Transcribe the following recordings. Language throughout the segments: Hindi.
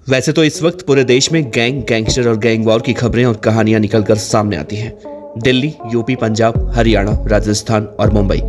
वैसे तो इस वक्त पूरे देश में गैंगस्टर और गैंग वॉर की खबरें और कहानियां निकलकर सामने आती हैं। दिल्ली, यूपी, पंजाब, हरियाणा, राजस्थान और मुंबई।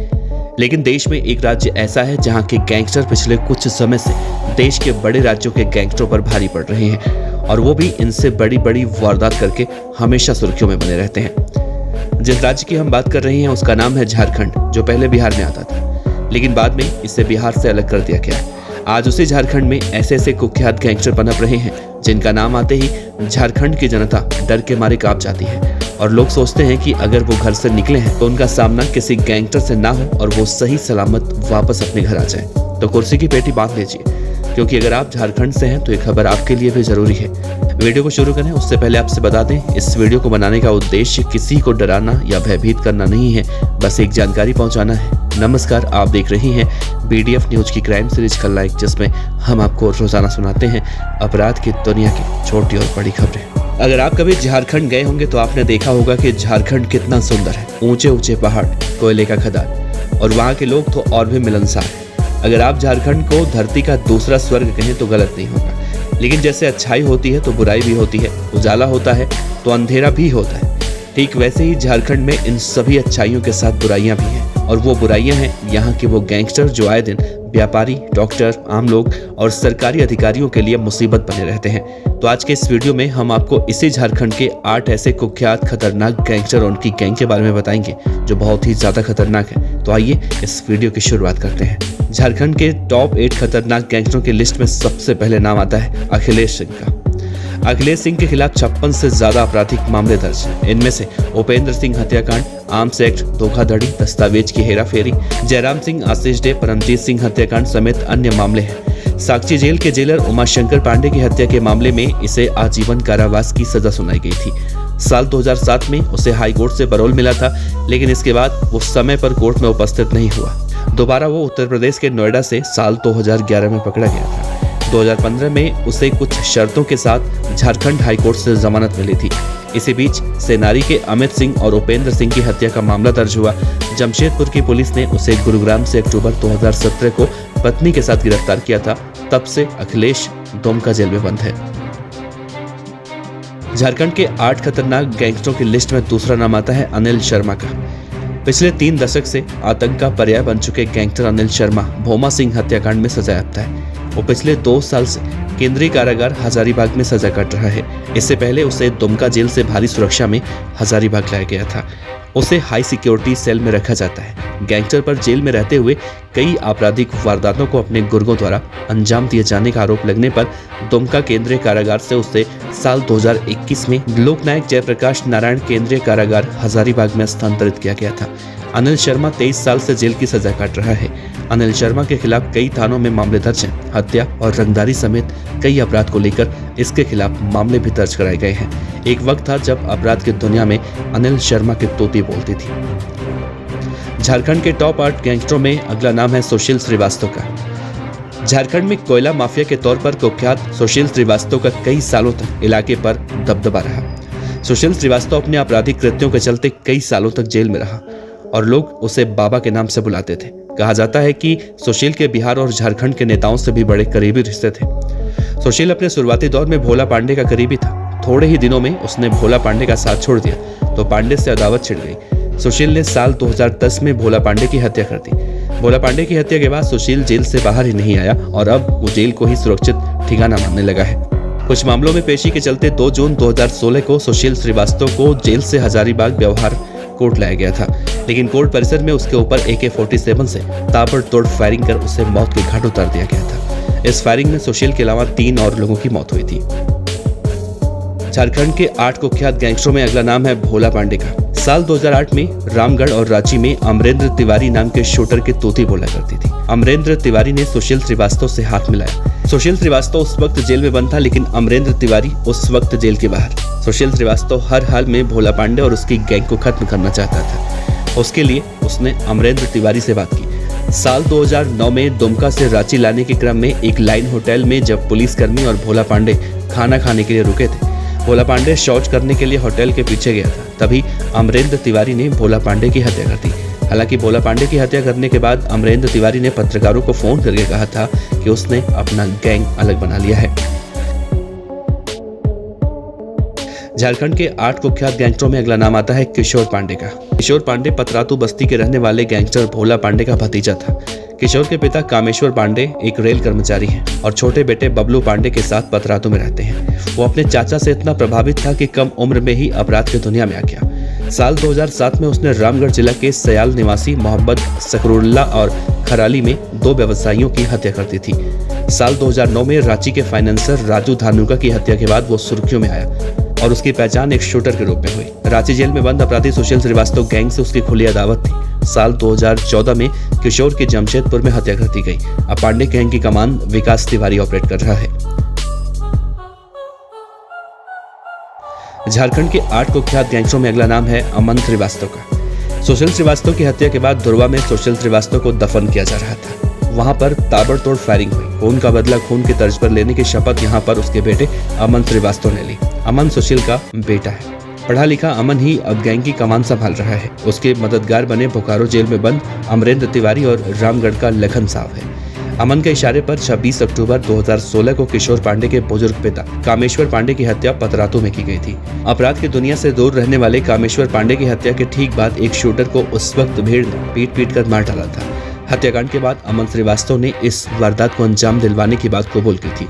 लेकिन देश में एक राज्य ऐसा है जहां के गैंगस्टर पिछले कुछ समय से देश के बड़े राज्यों के गैंगस्टरों पर भारी पड़ रहे हैं, और वो भी इनसे बड़ी बड़ी वारदात करके हमेशा सुर्खियों में बने रहते हैं। जिस राज्य की हम बात कर रहे हैं उसका नाम है झारखंड, जो पहले बिहार में आता था, लेकिन बाद में इसे बिहार से अलग कर दिया गया है। आज उसी झारखंड में ऐसे ऐसे कुख्यात गैंगस्टर पनप रहे हैं जिनका नाम आते ही झारखंड की जनता डर के मारे कांप जाती है, और लोग सोचते हैं कि अगर वो घर से निकले हैं तो उनका सामना किसी गैंगस्टर से ना हो और वो सही सलामत वापस अपने घर आ जाए। तो कुर्सी की पेटी बांध लीजिए, क्योंकि अगर आप झारखंड से हैं तो ये खबर आपके लिए भी जरूरी है। वीडियो को शुरू करें उससे पहले आपसे बता दें, इस वीडियो को बनाने का उद्देश्य किसी को डराना या भयभीत करना नहीं है, बस एक जानकारी पहुंचाना है। नमस्कार, आप देख रही हैं BDF न्यूज की क्राइम सीरीज खलनायक, जिसमें हम आपको रोजाना सुनाते हैं अपराध की दुनिया की छोटी और बड़ी खबरें। अगर आप कभी झारखंड गए होंगे तो आपने देखा होगा कि झारखंड कितना सुंदर है। ऊंचे ऊंचे पहाड़, कोयले का खदान, और वहाँ के लोग तो और भी मिलनसार हैं। अगर आप झारखंड को धरती का दूसरा स्वर्ग कहें तो गलत नहीं होगा। लेकिन जैसे अच्छाई होती है तो बुराई भी होती है, उजाला होता है तो अंधेरा भी होता है। ठीक वैसे ही झारखंड में इन सभी अच्छाइयों के साथ बुराइयां भी हैं, और वो बुराइयां हैं यहाँ के वो गैंगस्टर जो आए दिन व्यापारी, डॉक्टर, आम लोग और सरकारी अधिकारियों के लिए मुसीबत बने रहते हैं। तो आज के इस वीडियो में हम आपको इसी झारखंड के 8 ऐसे कुख्यात खतरनाक गैंगस्टर और उनकी गैंग के बारे में बताएंगे जो बहुत ही ज्यादा खतरनाक है। तो आइए इस वीडियो की शुरुआत करते हैं। झारखंड के टॉप 8 खतरनाक गैंगस्टरों की लिस्ट में सबसे पहले नाम आता है अखिलेश सिंह का। अखिलेश सिंह के खिलाफ 56 से ज्यादा आपराधिक मामले दर्ज हैं। इनमें से उपेंद्र सिंह हत्याकांड, आर्म्स एक्ट, धोखाधड़ी, दस्तावेज की हेराफेरी, जयराम सिंह, आशीष डे, परमजीत सिंह हत्याकांड समेत अन्य मामले हैं। साक्षी जेल के जेलर उमाशंकर पांडे की हत्या के मामले में इसे आजीवन कारावास की सजा सुनाई गई थी। साल 2007 में उसे हाई कोर्ट से पैरोल मिला था, लेकिन इसके बाद वो समय पर कोर्ट में उपस्थित नहीं हुआ। दोबारा वो उत्तर प्रदेश के नोएडा से साल 2011 में पकड़ा गया था। 2015 में उसे कुछ शर्तों के साथ झारखंड हाई कोर्ट से जमानत मिली थी। इसी बीच सेनारी के अमित सिंह और उपेंद्र सिंह की हत्या का मामला दर्ज हुआ। जमशेदपुर की पुलिस ने उसे गुरुग्राम से अक्टूबर 2017 को पत्नी के साथ गिरफ्तार किया था। तब से अखिलेश दुमका जेल में बंद है। झारखंड के 8 खतरनाक गैंगस्टरों की लिस्ट में दूसरा नाम आता है अनिल शर्मा का। पिछले 3 दशक से आतंक का पर्याय बन चुके गैंगस्टर अनिल शर्मा भोमा सिंह हत्याकांड में सजायाफ्ता है। वो पिछले 2 साल से केंद्रीय कारागार हजारीबाग में सजा काट रहा है। इससे पहले उसे दुमका जेल से भारी सुरक्षा में हजारीबाग लाया गया था। उसे हाई सिक्योरिटी सेल में रखा जाता है। गैंगस्टर पर जेल में रहते हुए कई आपराधिक वारदातों को अपने गुर्गों द्वारा अंजाम दिए जाने का आरोप लगने पर दुमका केंद्रीय कारागार से उसे साल 2021 में लोकनायक जयप्रकाश नारायण केंद्रीय कारागार हजारीबाग में स्थानांतरित किया गया था। अनिल शर्मा 23 साल से जेल की सजा काट रहा है। अनिल शर्मा के खिलाफ कई थानों में मामले दर्ज हैं। हत्या और रंगदारी समेत कई अपराध को लेकर इसके खिलाफ मामले भी दर्ज कराए गए हैं। एक वक्त था जब अपराध की दुनिया में अनिल शर्मा की तोती बोलती थी। झारखंड के टॉप 8 गैंगस्टरों में अगला नाम है सुशील श्रीवास्तव का। झारखंड में कोयला माफिया के तौर पर कुख्यात सुशील श्रीवास्तव का कई सालों तक इलाके पर दबदबा रहा। सुशील श्रीवास्तव अपने आपराधिक कृत्यों के चलते कई सालों तक जेल में रहा, और लोग उसे बाबा के नाम से बुलाते थे। कहा जाता है कि सुशील के बिहार और झारखंड के नेताओं से भी बड़े करीबी रिश्ते थे। सुशील अपने शुरुआती दौर में भोला पांडे का करीबी था। थोड़े ही दिनों में उसने भोला पांडे का साथ छोड़ दिया तो पांडे से अदावत छिड़ गई। सुशील ने साल 2010 में भोला पांडे की हत्या कर दी। भोला पांडे की हत्या के बाद सुशील जेल से बाहर ही नहीं आया, और अब वो जेल को ही सुरक्षित ठिकाना मानने लगा है। कुछ मामलों में पेशी के चलते 2 जून 2016 को सुशील श्रीवास्तव को जेल से हजारीबाग व्यवहार कोर्ट लाया गया था, लेकिन कोर्ट परिसर में उसके ऊपर AK-47 से ताबड़तोड़ फायरिंग कर उसे मौत के घाट उतार दिया गया था। इस फायरिंग में सुशील के अलावा 3 और लोगों की मौत हुई थी। झारखंड के 8 कुख्यात गैंगस्टरों में अगला नाम है भोला पांडे का। साल 2008 में रामगढ़ और रांची में अमरेंद्र तिवारी नाम के शूटर की तोती बोला करती थी। अमरेंद्र तिवारी ने सुशील श्रीवास्तव से हाथ मिलाया। सुशील श्रीवास्तव उस वक्त जेल में बंद था, लेकिन अमरेंद्र तिवारी उस वक्त जेल के बाहर। सुशील श्रीवास्तव हर हाल में भोला पांडे और उसकी गैंग को खत्म करना चाहता था। उसके लिए उसने अमरेंद्र तिवारी से बात की। साल 2009 में दुमका से रांची लाने के क्रम में एक लाइन होटल में जब पुलिसकर्मी और भोला पांडे खाना खाने के लिए रुके थे, भोला पांडे शौच करने के लिए होटल के पीछे गया था। तभी अमरेंद्र तिवारी ने भोला पांडे की हत्या कर दी। हालांकि भोला पांडे की हत्या करने के बाद अमरेंद्र तिवारी ने पत्रकारों को फोन करके कहा था कि उसने अपना गैंग अलग बना लिया है। झारखंड के 8 कुख्यात गैंगस्टरों में अगला नाम आता है किशोर पांडे का। किशोर पांडे पतरातू बस्ती के रहने वाले गैंगस्टर भोला पांडे का भतीजा था। किशोर के पिता कामेश्वर पांडे एक रेल कर्मचारी हैं और छोटे बेटे बबलू पांडे के साथ पतरातू में रहते हैं। वो अपने चाचा से इतना प्रभावित था कि कम उम्र में ही अपराध की दुनिया में आ गया। साल 2007 में उसने रामगढ़ जिला के सयाल निवासी मोहम्मद सकरुल्ला और खराली में 2 व्यवसायियों की हत्या कर दी थी। साल 2009 में रांची के फाइनेंसर राजू धानुका की हत्या के बाद वो सुर्खियों में आया और उसकी पहचान एक शूटर के रूप में हुई। रांची जेल में बंद अपराधी सुशील श्रीवास्तव गैंग से उसकी खुली अदावत थी। साल 2014 में किशोर की जमशेदपुर में हत्या कर दी गई। अब पांडे गैंग की कमान विकास तिवारी ऑपरेट कर रहा है। झारखंड के 8 कुख्यात गैंगस्टरों में अगला नाम है अमन श्रीवास्तव का। सुशील श्रीवास्तव की हत्या के बाद धुरवा में सुशील श्रीवास्तव को दफन किया जा रहा था। वहां पर ताबड़तोड़ फायरिंग हुई। खून का बदला खून की तर्ज पर लेने की शपथ यहां पर उसके बेटे अमन श्रीवास्तव ने ली। अमन सुशील का बेटा है। पढ़ा लिखा अमन ही अब गैंग की कमान संभाल रहा है। उसके मददगार बने बोकारो जेल में बंद अमरेंद्र तिवारी और रामगढ़ का लखन साहब है। अमन के इशारे पर 26 अक्टूबर 2016 को किशोर पांडे के बुजुर्ग पिता कामेश्वर पांडे की हत्या पतरातू में की गई थी। अपराध की दुनिया से दूर रहने वाले कामेश्वर पांडे की हत्या के ठीक बाद एक शूटर को उस वक्त भीड़ ने पीट कर मार डाला था। हत्याकांड के बाद अमन श्रीवास्तव ने इस वारदात को अंजाम दिलवाने की बात कबूल की थी,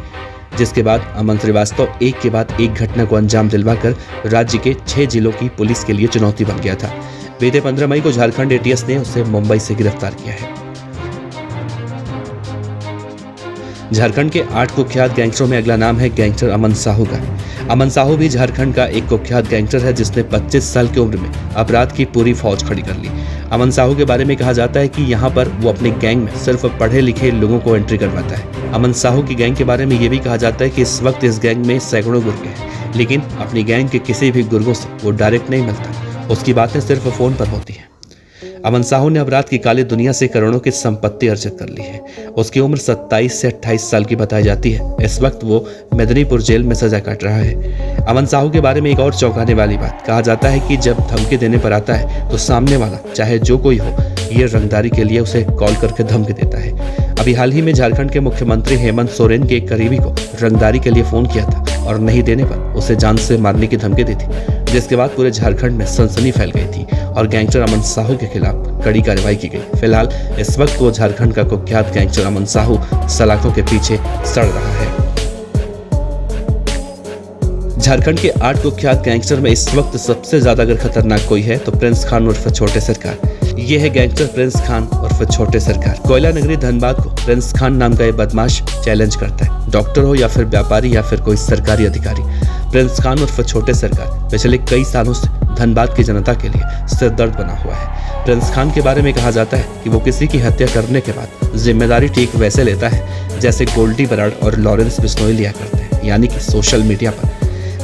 जिसके बाद अमन श्रीवास्तव एक के बाद एक घटना को अंजाम दिलवाकर राज्य के 6 जिलों की पुलिस के लिए चुनौती बन गया था। बीते 15 मई को झारखंड एटीएस ने उसे मुंबई से गिरफ्तार किया है। झारखंड के 8 कुख्यात गैंगस्टरों में अगला नाम है गैंगस्टर अमन साहू का। अमन साहू भी झारखंड का एक कुख्यात गैंगस्टर है जिसने 25 साल की उम्र में अपराध की पूरी फौज खड़ी कर ली। अमन साहू के बारे में कहा जाता है कि यहाँ पर वो अपने गैंग में सिर्फ पढ़े लिखे लोगों को एंट्री करवाता है। अमन साहू की गैंग के बारे में ये भी कहा जाता है कि इस वक्त इस गैंग में सैकड़ों गुर्गे हैं, लेकिन अपनी गैंग के किसी भी गुर्गों से वो डायरेक्ट नहीं मिलता। उसकी बातें सिर्फ फोन पर होती हैं। अमन साहू ने अपराध की काली दुनिया से करोड़ों की संपत्ति अर्जित कर ली है। उसकी उम्र 27 से 28 साल की बताई जाती है। इस वक्त वो मेदिनीपुर जेल में सजा काट रहा है। अमन साहू के बारे में एक और चौंकाने वाली बात, कहा जाता है कि जब धमकी देने पर आता है तो सामने वाला चाहे जो कोई हो, ये रंगदारी के लिए उसे कॉल करके धमकी देता है। अभी हाल ही में झारखंड के मुख्यमंत्री हेमंत सोरेन के एक करीबी को रंगदारी के लिए फोन किया था और नहीं देने पर उसे जान से मारने की धमकी दी थी, जिसके बाद पूरे झारखंड में सनसनी फैल गई थी और गैंगस्टर अमन साहू के खिलाफ कड़ी कार्रवाई की गई। फिलहाल इस वक्त वो झारखंड का कुख्यात गैंगस्टर अमन साहू सलाखों के पीछे सड़ रहा है। झारखंड के 8 कुख्यात गैंगस्टर में इस वक्त सबसे ज्यादा अगर खतरनाक कोई है तो प्रिंस खान उर्फ छोटे सरकार। ये है गैंगस्टर प्रिंस खान उर्फ छोटे सरकार। कोयला नगरी धनबाद को प्रिंस खान नाम का ये बदमाश चैलेंज करता है। डॉक्टर हो या फिर व्यापारी या फिर कोई सरकारी अधिकारी, प्रिंस खान उर्फ छोटे सरकार पिछले कई सालों से धनबाद की जनता के लिए सिरदर्द बना हुआ है। प्रिंस खान के बारे में कहा जाता है कि वो किसी की हत्या करने के बाद जिम्मेदारी ठीक वैसे लेता है जैसे गोल्डी बराड़ और लॉरेंस बिश्नोई लिया करते हैं, यानी कि सोशल मीडिया पर।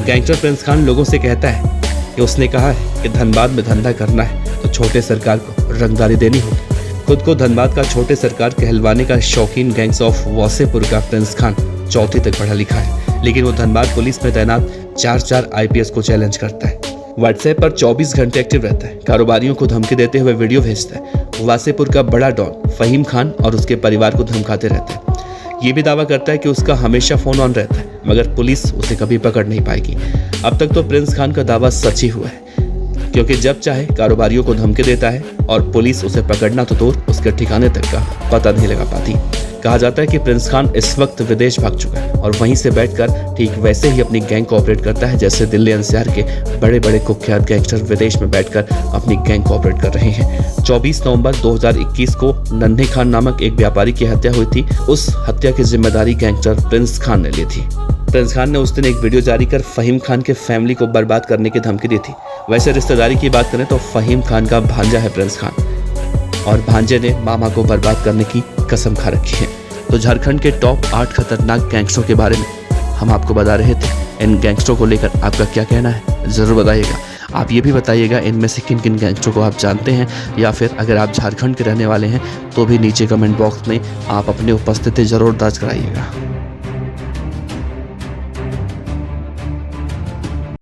गैंगस्टर प्रिंस खान लोगों से कहता है कि उसने कहा है कि धनबाद में धंधा करना है तो छोटे सरकार को रंगदारी देनी होगी। खुद को धनबाद का छोटे सरकार कहलवाने का शौकीन गैंग्स ऑफ वासेपुर का प्रिंस खान 4वीं तक पढ़ा लिखा है, लेकिन वो धनबाद पुलिस में तैनात 4 IPS को चैलेंज करता है। व्हाट्सएप पर 24 घंटे एक्टिव रहता है। कारोबारियों को धमकी देते हुए वीडियो भेजता है। वासेपुर का बड़ा डॉन फहीम खान और उसके परिवार को धमकाते रहता है। ये भी दावा करता है कि उसका हमेशा फोन ऑन रहता है, मगर पुलिस उसे कभी पकड़ नहीं पाएगी। अब तक तो प्रिंस खान का दावा सच ही हुआ है, क्योंकि जब चाहे कारोबारियों को धमकी देता है और पुलिस उसे पकड़ना तो दूर उसके ठिकाने तक का पता नहीं लगा पाती। कहा जाता है कि प्रिंस खान इस वक्त विदेश भाग चुका है और वहीं से बैठकर ठीक वैसे ही अपनी गैंग को ऑपरेट करता है जैसे दिल्ली NCR के बड़े बड़े कुख्यात गैंगस्टर विदेश में बैठकर अपनी गैंग को ऑपरेट कर रहे हैं। 24 नवंबर 2021 को नन्हे खान नामक एक व्यापारी की हत्या हुई थी। उस हत्या की जिम्मेदारी गैंगस्टर प्रिंस खान ने ली थी। प्रिंस खान ने उस दिन एक वीडियो जारी कर फहीम खान के फैमिली को बर्बाद करने की धमकी दी थी। वैसे रिश्तेदारी की बात करें तो फहीम खान का भांजा है प्रिंस खान और भांजे ने मामा को बर्बाद करने की कसम खा रखी है। तो झारखंड के टॉप 8 खतरनाक गैंगस्टरों के बारे में हम आपको बता रहे थे। इन गैंगस्टरों को लेकर आपका क्या कहना है जरूर बताइएगा। आप ये भी बताइएगा इनमें से किन किन गैंगस्टरों को आप जानते हैं, या फिर अगर आप झारखंड के रहने वाले हैं तो भी नीचे कमेंट बॉक्स में आप अपनी उपस्थिति जरूर दर्ज कराइएगा।